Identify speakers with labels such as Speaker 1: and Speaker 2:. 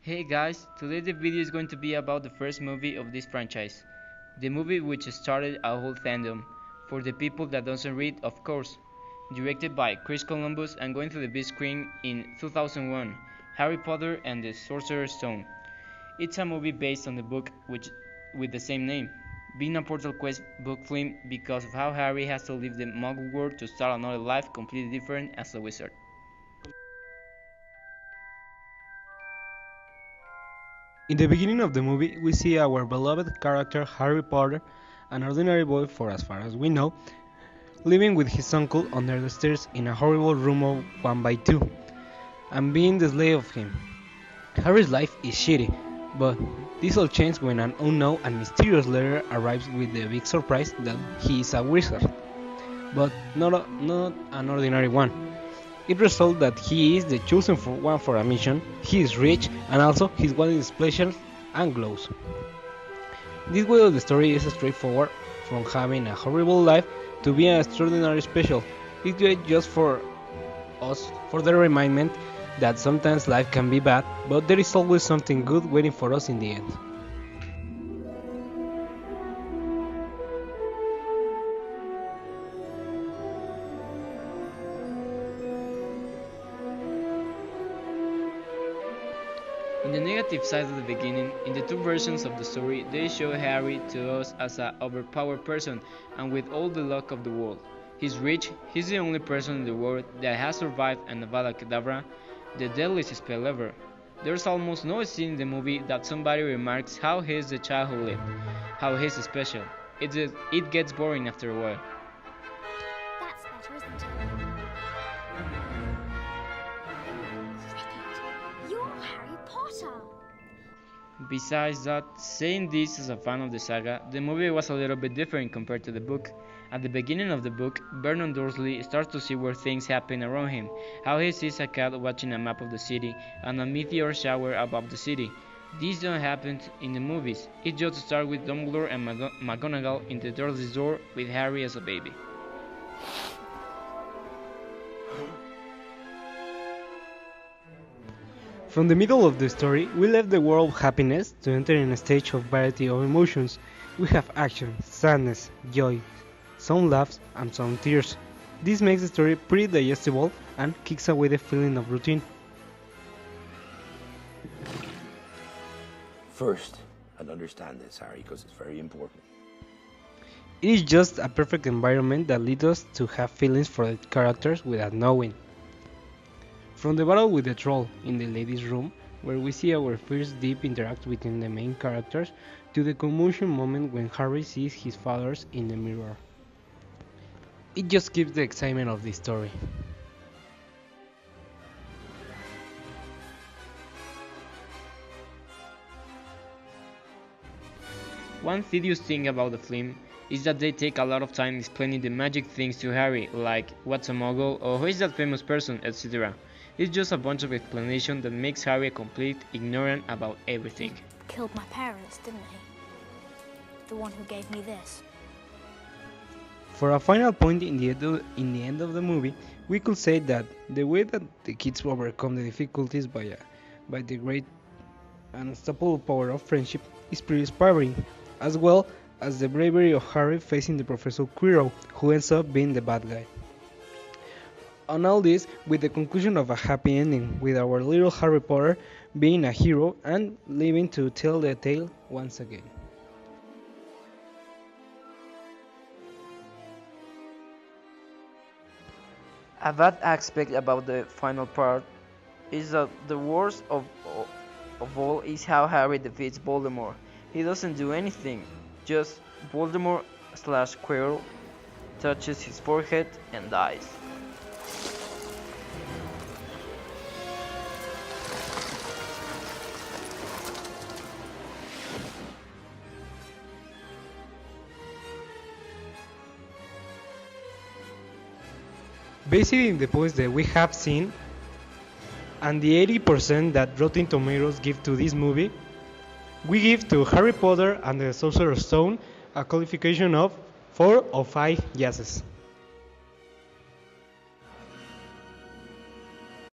Speaker 1: Hey guys, today the video is going to be about the first movie of this franchise. The movie which started a whole fandom, for the people that doesn't read of course. Directed by Chris Columbus and going to the big screen in 2001, Harry Potter and the Sorcerer's Stone. It's a movie based on the book with the same name, being a Portal Quest book film because of how Harry has to leave the Muggle world to start another life completely different as a wizard.
Speaker 2: In the beginning of the movie, we see our beloved character Harry Potter, an ordinary boy for as far as we know, living with his uncle under the stairs in a horrible room of 1 by 2, and being the slave of him. Harry's life is shitty, but this all changes when an unknown and mysterious letter arrives with the big surprise that he is a wizard, but not an ordinary one. It results that he is the chosen one for a mission, he is rich, and also his body is special and glows. This way of the story is straightforward, from having a horrible life to being extraordinary special. It's great just for us, for the reminder that sometimes life can be bad, but there is always something good waiting for us in the end.
Speaker 1: In the negative side of the beginning, in the two versions of the story, they show Harry to us as an overpowered person and with all the luck of the world. He's rich, he's the only person in the world that has survived an Avada Kedavra, the deadliest spell ever. There's almost no scene in the movie that somebody remarks how he's the child who lived, how he's special. It gets boring after a while.
Speaker 3: That's better, isn't it? You're Harry Potter!
Speaker 1: Besides that, saying this as a fan of the saga, the movie was a little bit different compared to the book. At the beginning of the book, Vernon Dursley starts to see weird things happen around him, how he sees a cat watching a map of the city and a meteor shower above the city. These don't happen in the movies, it just starts with Dumbledore and McGonagall in the Dursley's door with Harry as a baby.
Speaker 2: From the middle of the story, we left the world of happiness to enter in a stage of variety of emotions. We have action, sadness, joy, some laughs and some tears. This makes the story pretty digestible and kicks away the feeling of routine.
Speaker 4: First, and understand this, Harry, because it's very important.
Speaker 2: It is just a perfect environment that leads us to have feelings for the characters without knowing. From the battle with the troll in the ladies' room, where we see our first deep interact between the main characters, to the commotion moment when Harry sees his father's in the mirror. It just keeps the excitement of the story.
Speaker 1: One tedious thing about the film is that they take a lot of time explaining the magic things to Harry, like what's a muggle or who is that famous person, etc. It's just a bunch of explanation that makes Harry a complete ignorant about everything.
Speaker 3: Killed my parents, didn't he? The one who gave me this.
Speaker 2: For a final point in the end of the movie, we could say that the way that the kids overcome the difficulties by the great and unstoppable power of friendship is pretty inspiring, as well as the bravery of Harry facing the Professor Quirrell, who ends up being the bad guy. On all this, with the conclusion of a happy ending, with our little Harry Potter being a hero and living to tell the tale once again.
Speaker 1: A bad aspect about the final part is that the worst of all is how Harry defeats Voldemort. He doesn't do anything, just Voldemort/Quirrell touches his forehead and dies.
Speaker 2: Based in the points that we have seen and the 80% that Rotten Tomatoes give to this movie, we give to Harry Potter and the Sorcerer's Stone a qualification of 4 of 5 yeses.